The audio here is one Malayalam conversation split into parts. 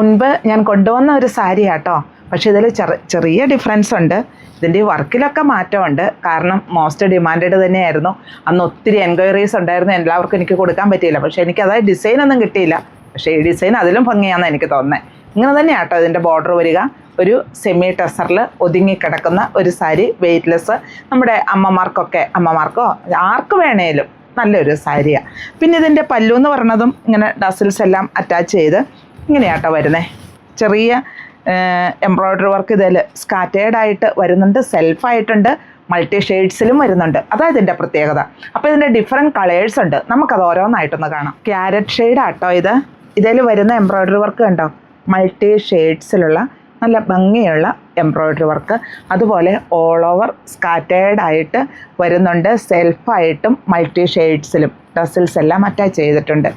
മുൻപ് ഞാൻ കൊണ്ടുവന്ന ഒരു സാരി ആട്ടോ, പക്ഷേ ഇതിൽ ചെറിയ ഡിഫറൻസ് ഉണ്ട്. ഇതിൻ്റെ വർക്കിലൊക്കെ മാറ്റമുണ്ട്. കാരണം മോസ്റ്റ് ഡിമാൻഡഡ് തന്നെയായിരുന്നു. അന്ന് ഒത്തിരി എൻക്വയറീസ് ഉണ്ടായിരുന്നു. എല്ലാവർക്കും എനിക്ക് കൊടുക്കാൻ പറ്റിയില്ല. പക്ഷേ എനിക്ക് അതായത് ഡിസൈനൊന്നും കിട്ടിയില്ല. പക്ഷേ ഈ ഡിസൈൻ അതിലും ഭംഗിയാണെന്ന് എനിക്ക് തോന്നുന്നത്. ഇങ്ങനെ തന്നെയാട്ടോ ഇതിൻ്റെ ബോർഡർ വരിക. ഒരു സെമി ടെസറിൽ ഒതുങ്ങിക്കിടക്കുന്ന ഒരു സാരി, വെയ്റ്റ്ലെസ്. നമ്മുടെ അമ്മമാർക്കോ ആർക്ക് വേണേലും നല്ലൊരു സാരിയാണ്. പിന്നെ ഇതിൻ്റെ പല്ലു എന്ന് പറയുന്നതും ഇങ്ങനെ ഡസിൽസ് എല്ലാം അറ്റാച്ച് ചെയ്ത് ഇങ്ങനെയാട്ടോ വരുന്നത്. ചെറിയ എംബ്രോയ്ഡറി വർക്ക് ഇതിൽ സ്കാറ്റേർഡായിട്ട് വരുന്നുണ്ട്, സെൽഫായിട്ടുണ്ട്, മൾട്ടി ഷെയ്ഡ്സിലും വരുന്നുണ്ട്. അതാണ് ഇതിൻ്റെ പ്രത്യേകത. അപ്പോൾ ഇതിൻ്റെ ഡിഫറെൻറ്റ് കളേഴ്സ് ഉണ്ട്. നമുക്കത് ഓരോന്നായിട്ടൊന്ന് കാണാം. ക്യാരറ്റ് ഷെയ്ഡാട്ടോ ഇതിൽ വരുന്ന എംബ്രോയ്ഡറി വർക്ക് കണ്ടോ, മൾട്ടി ഷെയ്ഡ്സിലുള്ള നല്ല ഭംഗിയുള്ള എംബ്രോയ്ഡറി വർക്ക്. അതുപോലെ ഓൾ ഓവർ സ്കാറ്റേർഡായിട്ട് വരുന്നുണ്ട്, സെൽഫായിട്ടും മൾട്ടി ഷെയ്ഡ്സിലും ടസിൽസ് എല്ലാം അറ്റാച്ച് ചെയ്തിട്ടുണ്ട്.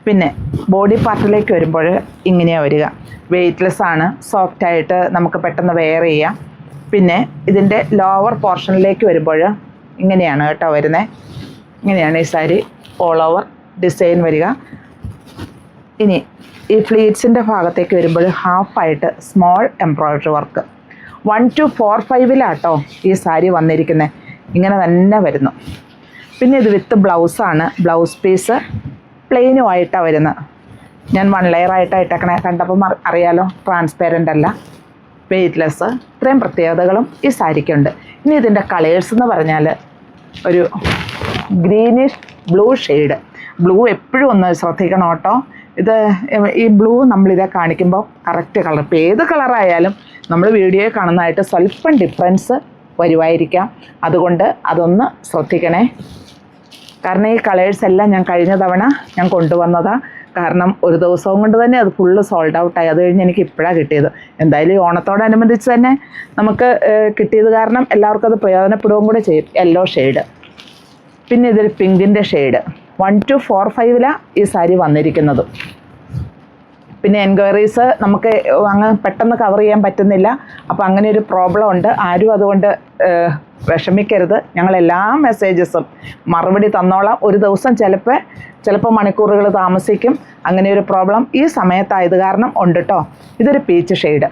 പിന്നെ ബോഡി പാർട്ടിലേക്ക് വരുമ്പോൾ ഇങ്ങനെയാണ് വരിക. വെയ്റ്റ്ലെസ് ആണ്, സോഫ്റ്റായിട്ട് നമുക്ക് പെട്ടെന്ന് വെയർ ചെയ്യാം. പിന്നെ ഇതിൻ്റെ ലോവർ പോർഷനിലേക്ക് വരുമ്പോൾ ഇങ്ങനെയാണ് കേട്ടോ വരുന്നത്. ഇങ്ങനെയാണ് ഈ സാരി ഓൾ ഓവർ ഡിസൈൻ വരിക. ഇനി ഈ ഫ്ലീറ്റ്സിൻ്റെ ഭാഗത്തേക്ക് വരുമ്പോൾ ഹാഫായിട്ട് സ്മോൾ എംബ്രോയ്ഡറി വർക്ക്. 1 to 4/5 ഈ സാരി വന്നിരിക്കുന്നത്. ഇങ്ങനെ തന്നെ വരുന്നു. പിന്നെ ഇത് വിത്ത് ബ്ലൗസാണ്. ബ്ലൗസ് പീസ് പ്ലെയിനുമായിട്ടാണ് വരുന്നത്. ഞാൻ 1 ലെയറായിട്ടാണ് ഇട്ടേക്കണേ. കണ്ടപ്പം അറിയാലോ, ട്രാൻസ്പെറൻ്റ് അല്ല, വെയ്റ്റ്ലെസ്. ഇത്രയും പ്രത്യേകതകളും ഈ സാരിക്കുണ്ട്. ഇനി ഇതിൻ്റെ കളേഴ്സ് എന്ന് പറഞ്ഞാൽ ഒരു ഗ്രീനിഷ് ബ്ലൂ ഷെയ്ഡ്. ബ്ലൂ എപ്പോഴും ഒന്ന് ശ്രദ്ധിക്കണം കേട്ടോ. ഈ ബ്ലൂ നമ്മളിതേ കാണിക്കുമ്പോൾ കറക്റ്റ് കളർ, ഇപ്പോൾ ഏത് കളറായാലും നമ്മൾ വീഡിയോയിൽ കാണുന്നതായിട്ട് സ്വല്പം ഡിഫറൻസ് വരുമായിരിക്കാം. അതുകൊണ്ട് അതൊന്ന് ശ്രദ്ധിക്കണേ. കാരണം ഈ കളേഴ്സ് എല്ലാം ഞാൻ കഴിഞ്ഞ തവണ ഞാൻ കൊണ്ടുവന്നതാണ്. കാരണം ഒരു ദിവസവും കൊണ്ട് തന്നെ അത് ഫുള്ള് സോൾഡ് ഔട്ടായി. അത് കഴിഞ്ഞ് എനിക്ക് ഇപ്പോഴാണ് കിട്ടിയത്. എന്തായാലും ഓണത്തോടനുബന്ധിച്ച് തന്നെ നമുക്ക് കിട്ടിയത് കാരണം എല്ലാവർക്കും അത് പ്രയോജനപ്പെടുകയും കൂടെ ചെയ്യും. Yellow shade. പിന്നെ ഇതൊരു പിങ്കിൻ്റെ ഷെയ്ഡ്. 1 to 4/5 ഈ സാരി വന്നിരിക്കുന്നത്. പിന്നെ എൻക്വയറീസ് നമുക്ക് അങ്ങ് പെട്ടെന്ന് കവർ ചെയ്യാൻ പറ്റുന്നില്ല. അപ്പോൾ അങ്ങനെ ഒരു പ്രോബ്ലം ഉണ്ട്. ആരും അതുകൊണ്ട് വിഷമിക്കരുത്. ഞങ്ങളെല്ലാ മെസ്സേജസും മറുപടി തന്നോളാം. ഒരു ദിവസം ചിലപ്പോൾ മണിക്കൂറുകൾ താമസിക്കും. അങ്ങനെ ഒരു പ്രോബ്ലം ഈ സമയത്തായത് കാരണം ഉണ്ട് കേട്ടോ. ഇതൊരു പീച്ച് ഷെയ്ഡ്.